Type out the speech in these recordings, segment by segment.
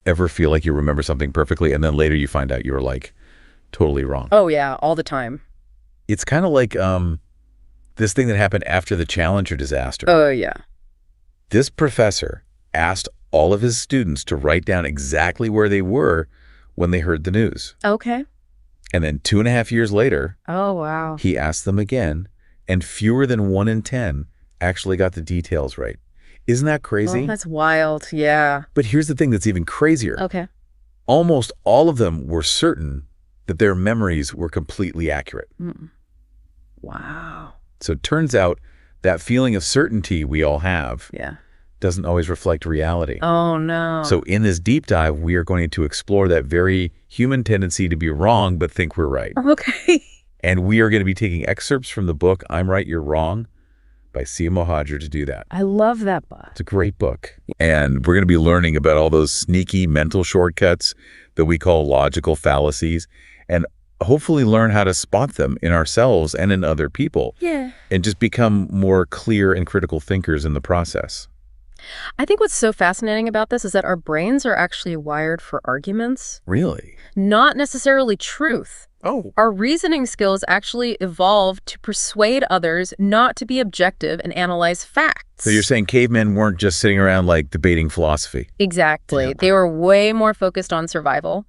ever feel like you remember something perfectly and then later you find out you were like totally wrong? Oh, yeah, all the time. It's kind of like this thing that happened after the Challenger disaster. Oh, yeah. This professor asked all of his students to write down exactly where they were when they heard the news. Okay. And then 2.5 years later, Oh, wow. he asked them again, and fewer than 1 in 10 actually got the details right. Isn't that crazy? Oh, that's wild. Yeah. But here's the thing that's even crazier. Okay. Almost all of them were certain that their memories were completely accurate. Wow. So it turns out that feeling of certainty we all have doesn't always reflect reality. Oh, no. So in this deep dive, we are going to explore that very human tendency to be wrong but think we're right. Okay. And we are going to be taking excerpts from the book I'm Right, You're Wrong by Sia Mohajer to do that. I love that book. It's a great book. And we're going to be learning about all those sneaky mental shortcuts that we call logical fallacies, and hopefully learn how to spot them in ourselves and in other people. Yeah. And just become more clear and critical thinkers in the process. I think what's so fascinating about this is that our brains are actually wired for arguments. Really? Not necessarily truth. Oh. Our reasoning skills actually evolved to persuade others not to be objective and analyze facts. So you're saying cavemen weren't just sitting around like debating philosophy? Exactly. Yeah. They were way more focused on survival,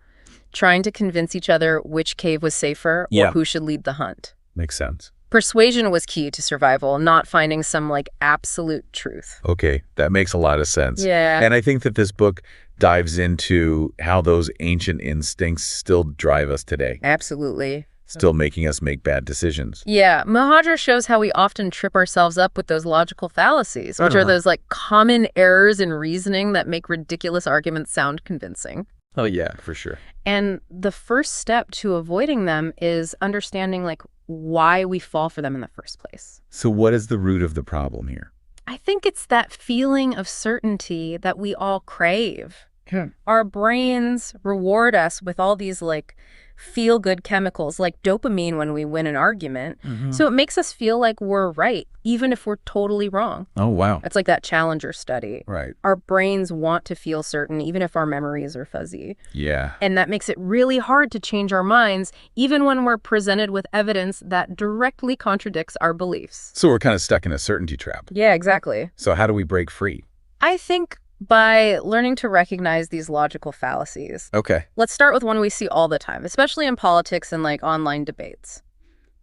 trying to convince each other which cave was safer or who should lead the hunt. Makes sense. Persuasion was key to survival, not finding some like absolute truth. Okay, that makes a lot of sense. Yeah. And I think that this book dives into how those ancient instincts still drive us today. Absolutely. Still making us make bad decisions. Yeah, Mohajer shows how we often trip ourselves up with those logical fallacies, which are those like common errors in reasoning that make ridiculous arguments sound convincing. Oh yeah, for sure. And the first step to avoiding them is understanding like why we fall for them in the first place. So what is the root of the problem here? I think it's that feeling of certainty that we all crave. Yeah. Our brains reward us with all these like feel-good chemicals like dopamine when we win an argument. So it makes us feel like we're right, even if we're totally wrong. Oh, wow. It's like that Challenger study. Right. Our brains want to feel certain, even if our memories are fuzzy. Yeah. And that makes it really hard to change our minds, even when we're presented with evidence that directly contradicts our beliefs. So we're kind of stuck in a certainty trap. Yeah, exactly. So how do we break free? I think by learning to recognize these logical fallacies. Okay. Let's start with one we see all the time, especially in politics and like online debates.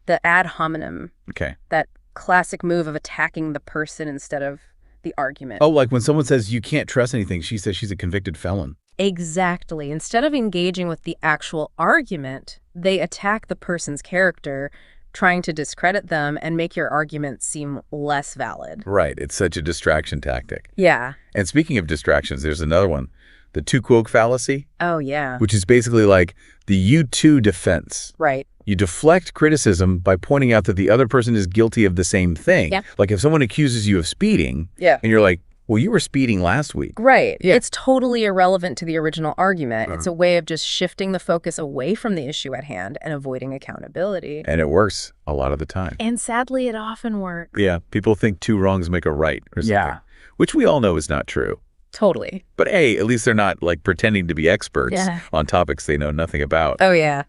The ad hominem. Okay. That classic move of attacking the person instead of the argument. Oh, like when someone says you can't trust anything, she says she's a convicted felon. Exactly. Instead of engaging with the actual argument, they attack the person's character, trying to discredit them and make your argument seem less valid. Right. It's such a distraction tactic. Yeah. And speaking of distractions, there's another one, the two-quoque fallacy. Oh, yeah. Which is basically like the you-too defense. Right. You deflect criticism by pointing out that the other person is guilty of the same thing. Yeah. Like if someone accuses you of speeding, and you're like, well, you were speeding last week. Right. Yeah. It's totally irrelevant to the original argument. It's a way of just shifting the focus away from the issue at hand and avoiding accountability. And it works a lot of the time. And sadly, it often works. Yeah. People think two wrongs make a right or something. Yeah. Which we all know is not true. Totally. But hey, at least they're not like pretending to be experts on topics they know nothing about. Oh, yeah.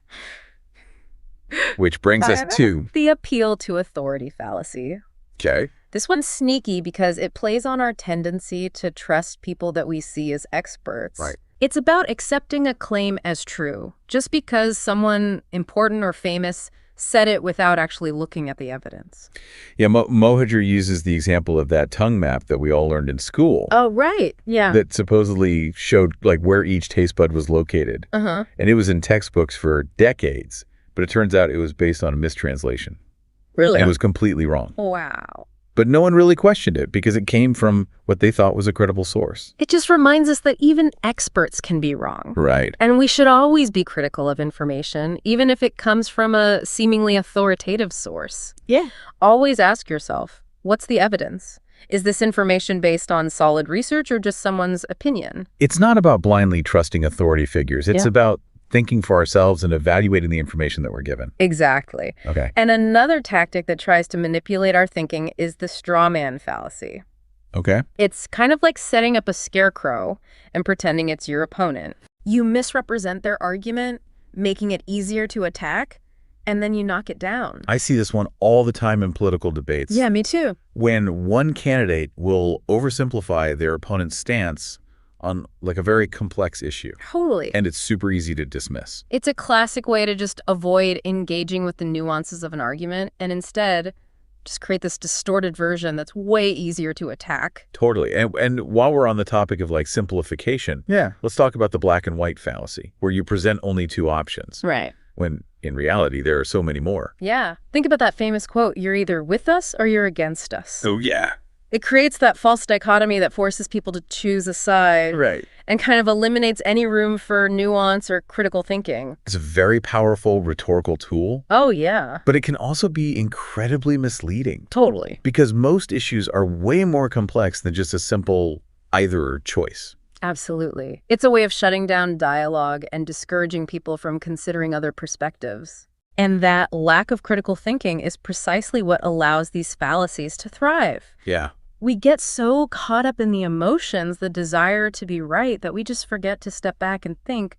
Which brings us to the appeal to authority fallacy. Okay. This one's sneaky because it plays on our tendency to trust people that we see as experts. Right. It's about accepting a claim as true, just because someone important or famous said it without actually looking at the evidence. Yeah, Mohajer uses the example of that tongue map that we all learned in school. Oh, right. Yeah. That supposedly showed like where each taste bud was located. Uh-huh. And it was in textbooks for decades, but it turns out it was based on a mistranslation. Really? And it was completely wrong. Wow. But no one really questioned it because it came from what they thought was a credible source. It just reminds us that even experts can be wrong. Right. And we should always be critical of information, even if it comes from a seemingly authoritative source. Yeah. Always ask yourself, what's the evidence? Is this information based on solid research or just someone's opinion? It's not about blindly trusting authority figures. It's about thinking for ourselves and evaluating the information that we're given. Exactly. Okay. And another tactic that tries to manipulate our thinking is the straw man fallacy. Okay. It's kind of like setting up a scarecrow and pretending it's your opponent. You misrepresent their argument, making it easier to attack, and then you knock it down. I see this one all the time in political debates. Yeah, me too. When one candidate will oversimplify their opponent's stance on like a very complex issue. Totally. And it's super easy to dismiss. It's a classic way to just avoid engaging with the nuances of an argument and instead just create this distorted version that's way easier to attack. Totally. And while we're on the topic of like simplification, let's talk about the black and white fallacy, where you present only two options. Right. When in reality, there are so many more. Yeah. Think about that famous quote, "You're either with us or you're against us." Oh, yeah. It creates that false dichotomy that forces people to choose a side. Right. And kind of eliminates any room for nuance or critical thinking. It's a very powerful rhetorical tool. Oh, yeah. But it can also be incredibly misleading. Totally. Because most issues are way more complex than just a simple either choice. Absolutely. It's a way of shutting down dialogue and discouraging people from considering other perspectives. And that lack of critical thinking is precisely what allows these fallacies to thrive. Yeah. We get so caught up in the emotions, the desire to be right, that we just forget to step back and think,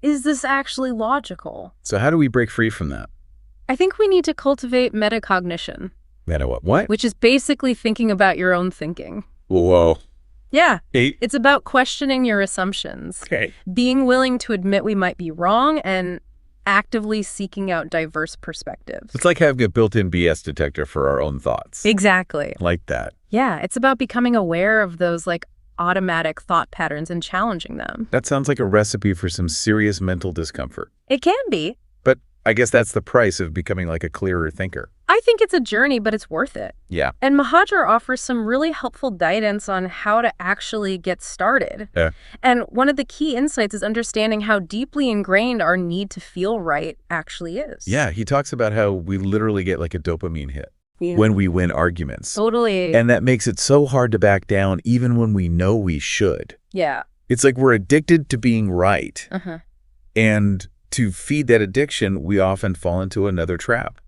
is this actually logical? So how do we break free from that? I think we need to cultivate metacognition. Meta what? Which is basically thinking about your own thinking. Whoa. Yeah. Hey. It's about questioning your assumptions. Okay. Being willing to admit we might be wrong and actively seeking out diverse perspectives. It's like having a built-in BS detector for our own thoughts. Exactly. Like that. Yeah, it's about becoming aware of those like automatic thought patterns and challenging them. That sounds like a recipe for some serious mental discomfort. It can be. But I guess that's the price of becoming like a clearer thinker. I think it's a journey, but it's worth it. Yeah. And Mohajer offers some really helpful guidance on how to actually get started. Yeah. And one of the key insights is understanding how deeply ingrained our need to feel right actually is. Yeah, he talks about how we literally get like a dopamine hit when we win arguments. Totally. And that makes it so hard to back down even when we know we should. Yeah. It's like we're addicted to being right. And to feed that addiction, we often fall into another trap.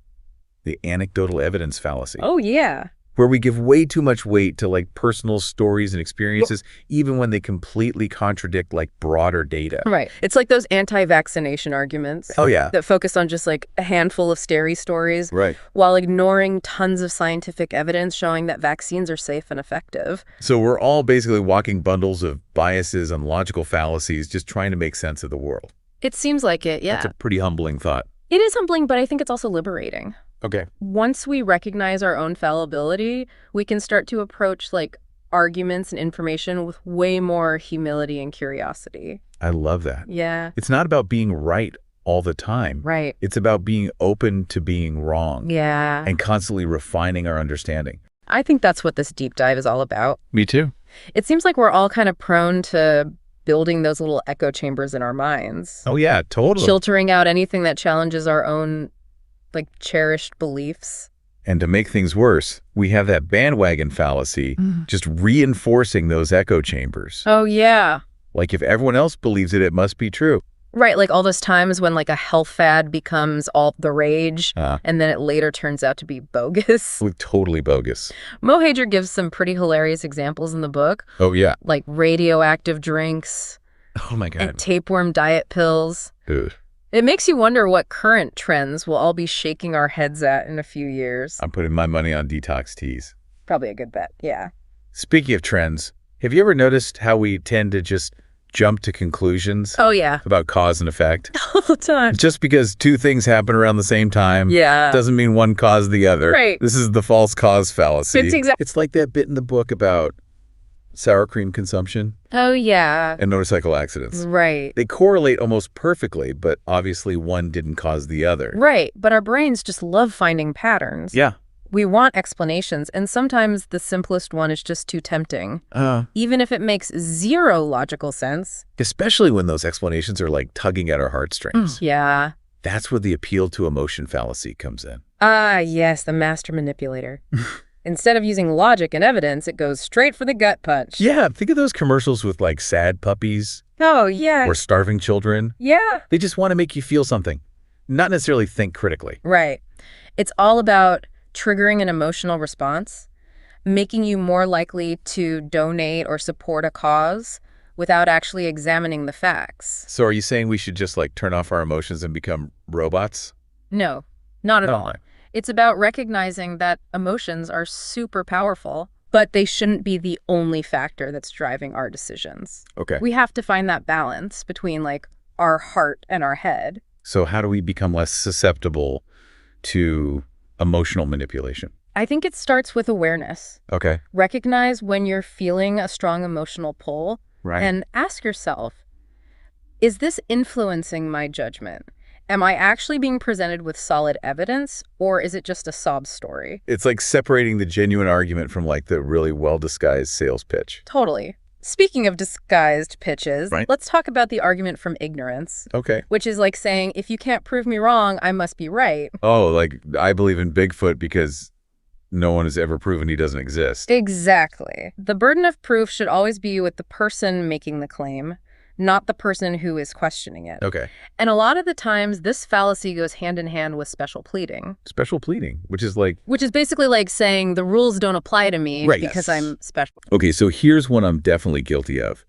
The anecdotal evidence fallacy. Oh, yeah. Where we give way too much weight to like personal stories and experiences, even when they completely contradict like broader data. Right. It's like those anti-vaccination arguments. Oh, yeah. That focus on just like a handful of scary stories. Right. While ignoring tons of scientific evidence showing that vaccines are safe and effective. So we're all basically walking bundles of biases and logical fallacies, just trying to make sense of the world. It seems like it, yeah. That's a pretty humbling thought. It is humbling, but I think it's also liberating. Okay. Once we recognize our own fallibility, we can start to approach like arguments and information with way more humility and curiosity. I love that. Yeah. It's not about being right all the time. Right. It's about being open to being wrong. Yeah. And constantly refining our understanding. I think that's what this deep dive is all about. Me too. It seems like we're all kind of prone to building those little echo chambers in our minds. Oh, yeah, totally. Filtering out anything that challenges our own, like, cherished beliefs. And to make things worse, we have that bandwagon fallacy just reinforcing those echo chambers. Oh, yeah. Like if everyone else believes it, it must be true. Right, like all those times when like a health fad becomes all the rage and then it later turns out to be bogus. Totally bogus. Mohajer gives some pretty hilarious examples in the book. Oh, yeah. Like radioactive drinks. Oh, my God. And tapeworm diet pills. Dude. It makes you wonder what current trends we'll all be shaking our heads at in a few years. I'm putting my money on detox teas. Probably a good bet, yeah. Speaking of trends, have you ever noticed how we tend to just jump to conclusions about cause and effect? All the time. Just because two things happen around the same time doesn't mean one caused the other. Right. This is the false cause fallacy. It's like that bit in the book about sour cream consumption. Oh, yeah. And motorcycle accidents. Right. They correlate almost perfectly, but obviously one didn't cause the other. Right. But our brains just love finding patterns. Yeah. We want explanations, and sometimes the simplest one is just too tempting. Even if it makes zero logical sense. Especially when those explanations are like tugging at our heartstrings. Yeah. That's where the appeal to emotion fallacy comes in. Ah, yes, the master manipulator. Instead of using logic and evidence, it goes straight for the gut punch. Yeah, think of those commercials with like sad puppies. Oh, yeah. Or starving children. Yeah. They just want to make you feel something, not necessarily think critically. Right. It's all about triggering an emotional response. making you more likely to donate or support a cause without actually examining the facts. So are you saying we should just like turn off our emotions and become robots? No, not at No. all. It's about recognizing that emotions are super powerful, but they shouldn't be the only factor that's driving our decisions. Okay. We have to find that balance between like our heart and our head. So how do we become less susceptible to emotional manipulation? I think it starts with awareness. Okay. Recognize when you're feeling a strong emotional pull. Right. And ask yourself, is this influencing my judgment? Am I actually being presented with solid evidence, or is it just a sob story? It's like separating the genuine argument from like the really well-disguised sales pitch. Totally. Speaking of disguised pitches, Right. let's talk about the argument from ignorance, Okay. which is like saying, if you can't prove me wrong, I must be right. Oh, like I believe in Bigfoot because no one has ever proven he doesn't exist. Exactly. The burden of proof should always be with the person making the claim, not the person who is questioning it. Okay. And a lot of the times, this fallacy goes hand in hand with special pleading. Special pleading, which is like... Which is basically like saying the rules don't apply to me Right, because yes. I'm special. Okay, so here's one I'm definitely guilty of.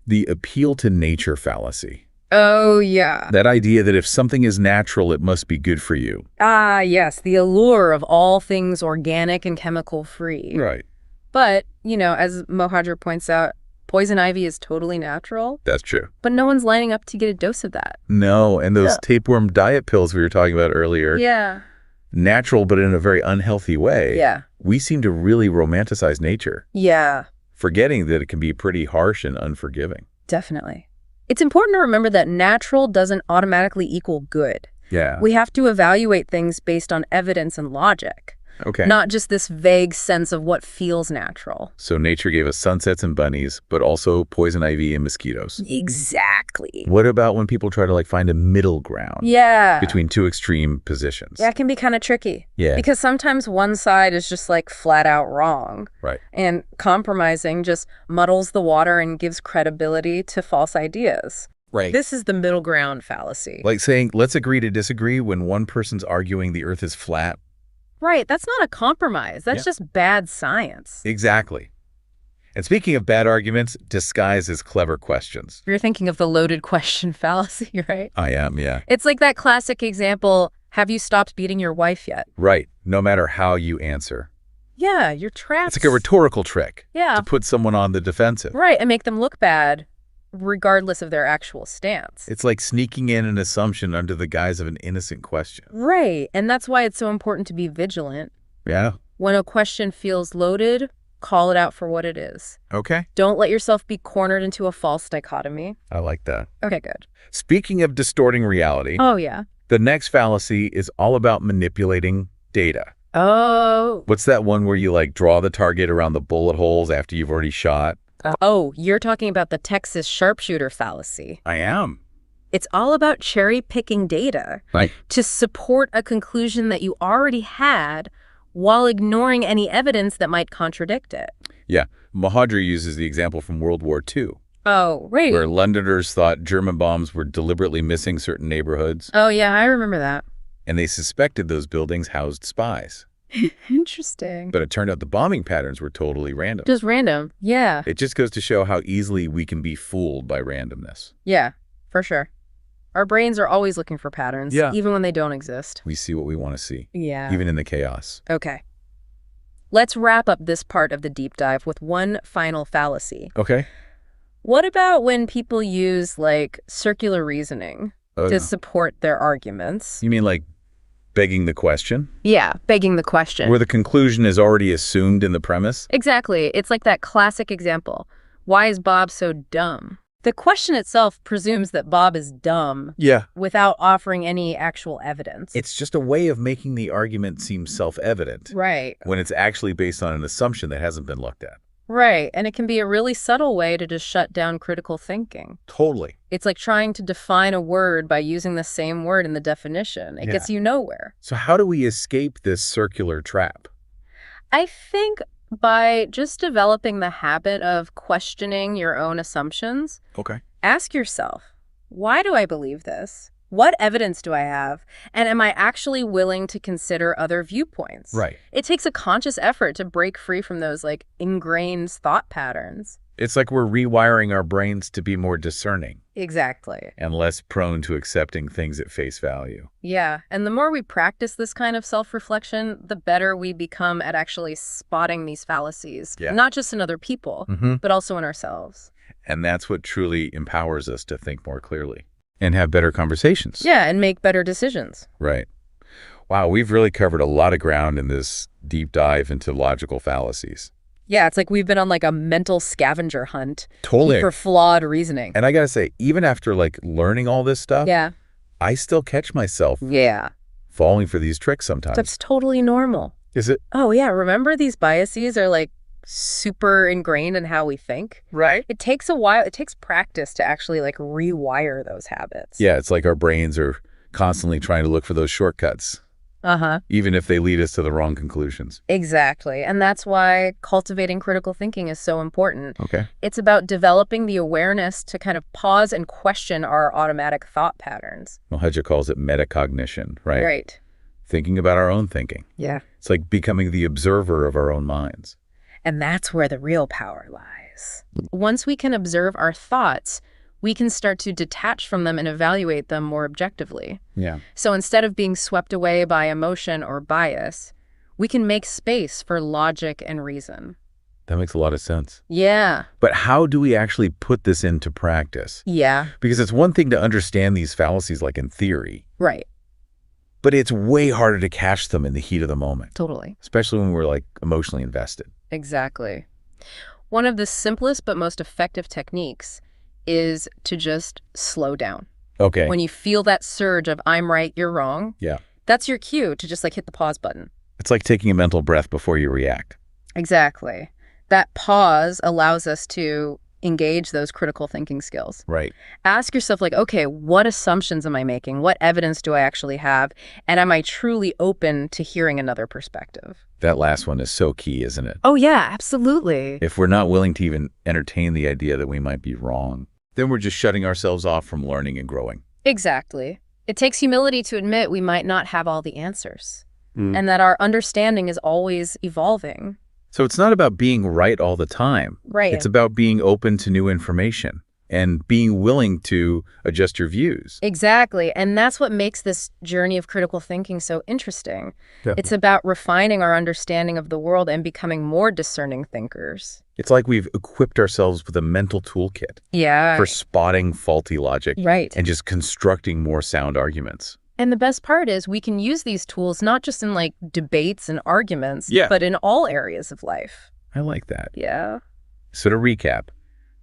The appeal to nature fallacy. Oh, yeah. That idea that if something is natural, it must be good for you. Ah, yes, the allure of all things organic and chemical-free. Right. But, you know, as Mohajer points out, poison ivy is totally natural, That's true. but no one's lining up to get a dose of that. No, and those Yeah. tapeworm diet pills we were talking about earlier, Yeah. natural but in a very unhealthy way. Yeah. We seem to really romanticize nature, Yeah, forgetting that it can be pretty harsh and unforgiving. definitely. It's important to remember that natural doesn't automatically equal good. Yeah. We have to evaluate things based on evidence and logic, Okay. not just this vague sense of what feels natural. So nature gave us sunsets and bunnies, but also poison ivy and mosquitoes. Exactly. What about when people try to like find a middle ground Yeah. between two extreme positions? Yeah, it can be kind of tricky. Yeah. Because sometimes one side is just like flat out wrong. Right. And compromising just muddles the water and gives credibility to false ideas. Right. This is the middle ground fallacy. Like saying, let's agree to disagree when one person's arguing the earth is flat. Right, that's not a compromise. That's just bad science. Exactly. And speaking of bad arguments, disguised as clever questions. You're thinking of the loaded question fallacy, right? I am, yeah. It's like that classic example, have you stopped beating your wife yet? Right. No matter how you answer. Yeah, you're trapped. It's like a rhetorical trick Yeah, to put someone on the defensive. right, and make them look bad regardless of their actual stance. It's like sneaking in an assumption under the guise of an innocent question. Right, and that's why it's so important to be vigilant. Yeah. When a question feels loaded, call it out for what it is. Okay. Don't let yourself be cornered into a false dichotomy. I like that. Okay, good. Speaking of distorting reality, Oh, yeah. the next fallacy is all about manipulating data. Oh. What's that one where you like draw the target around the bullet holes after you've already shot? Oh, you're talking about the Texas sharpshooter fallacy. I am. It's all about cherry-picking data Right. to support a conclusion that you already had while ignoring any evidence that might contradict it. Yeah. Mohajer uses the example from World War II, Oh, right. where Londoners thought German bombs were deliberately missing certain neighborhoods, Oh, yeah, I remember that. and they suspected those buildings housed spies. Interesting. But it turned out the bombing patterns were totally random. Just random. Yeah. It just goes to show how easily we can be fooled by randomness. Yeah, for sure. Our brains are always looking for patterns, Yeah. even when they don't exist. We see what we want to see, Yeah. even in the chaos. Okay. Let's wrap up this part of the deep dive with one final fallacy. Okay. What about when people use, like, circular reasoning to support their arguments? You mean like begging the question? Yeah, begging the question. Where the conclusion is already assumed in the premise? Exactly. It's like that classic example. Why is Bob so dumb? The question itself presumes that Bob is dumb Yeah. without offering any actual evidence. It's just a way of making the argument seem self-evident Right. when it's actually based on an assumption that hasn't been looked at. Right. And it can be a really subtle way to just shut down critical thinking. Totally. It's like trying to define a word by using the same word in the definition. It gets you nowhere. So how do we escape this circular trap? I think by just developing the habit of questioning your own assumptions. Okay. Ask yourself, why do I believe this? What evidence do I have? And am I actually willing to consider other viewpoints? Right. It takes a conscious effort to break free from those, like, ingrained thought patterns. It's like we're rewiring our brains to be more discerning. Exactly. And less prone to accepting things at face value. Yeah, and the more we practice this kind of self-reflection, the better we become at actually spotting these fallacies, not just in other people, but also in ourselves. And that's what truly empowers us to think more clearly and have better conversations. Yeah, and make better decisions. Right. Wow, we've really covered a lot of ground in this deep dive into logical fallacies. Yeah, it's like we've been on like a mental scavenger hunt. Totally. For flawed reasoning. And I gotta say, even after like learning all this stuff, I still catch myself falling for these tricks sometimes. That's totally normal. Is it? Oh yeah, remember these biases are like super ingrained in how we think? Right. It takes a while, it takes practice to actually like rewire those habits. Yeah, it's like our brains are constantly trying to look for those shortcuts. Even if they lead us to the wrong conclusions. Exactly. And that's why cultivating critical thinking is so important. Okay. It's about developing the awareness to kind of pause and question our automatic thought patterns. Mohajer calls it metacognition, right? Right. Thinking about our own thinking. Yeah. It's like becoming the observer of our own minds. And that's where the real power lies. Once we can observe our thoughts, we can start to detach from them and evaluate them more objectively. Yeah. So instead of being swept away by emotion or bias, we can make space for logic and reason. That makes a lot of sense. Yeah. But how do we actually put this into practice? Yeah. Because it's one thing to understand these fallacies like in theory. Right. But it's way harder to catch them in the heat of the moment. Totally. Especially when we're like emotionally invested. Exactly. One of the simplest but most effective techniques is to just slow down. Okay. When you feel that surge of I'm right, you're wrong, that's your cue to just like hit the pause button. It's like taking a mental breath before you react. Exactly. That pause allows us to engage those critical thinking skills. Right. Ask yourself like, okay, what assumptions am I making? What evidence do I actually have? And am I truly open to hearing another perspective? That last one is so key, isn't it? Oh yeah, absolutely. If we're not willing to even entertain the idea that we might be wrong, then we're just shutting ourselves off from learning and growing. Exactly. It takes humility to admit we might not have all the answers and that our understanding is always evolving. So it's not about being right all the time. Right. It's about being open to new information and being willing to adjust your views. Exactly. And that's what makes this journey of critical thinking so interesting. Definitely. It's about refining our understanding of the world and becoming more discerning thinkers. It's like we've equipped ourselves with a mental toolkit for spotting faulty logic and just constructing more sound arguments. And the best part is we can use these tools not just in like debates and arguments, but in all areas of life. I like that. Yeah. So to recap,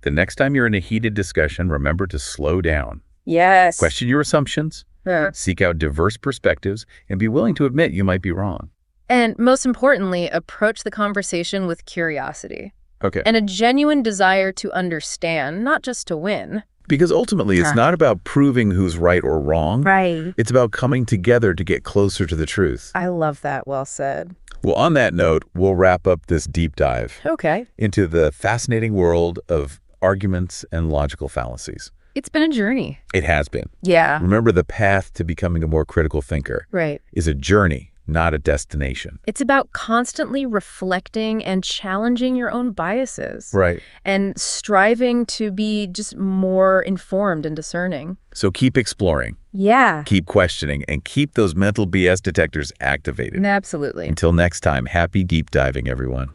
the next time you're in a heated discussion, remember to slow down. Yes. Question your assumptions, seek out diverse perspectives, and be willing to admit you might be wrong. And most importantly, approach the conversation with curiosity. Okay. And a genuine desire to understand, not just to win. Because ultimately, it's not about proving who's right or wrong. Right. It's about coming together to get closer to the truth. I love that. Well said. Well, on that note, we'll wrap up this deep dive into the fascinating world of arguments and logical fallacies. It's been a journey. It has been. Yeah. Remember, the path to becoming a more critical thinker is a journey, not a destination. It's about constantly reflecting and challenging your own biases. Right. And striving to be just more informed and discerning. So keep exploring. Yeah. Keep questioning and keep those mental BS detectors activated. Absolutely. Until next time, happy deep diving, everyone.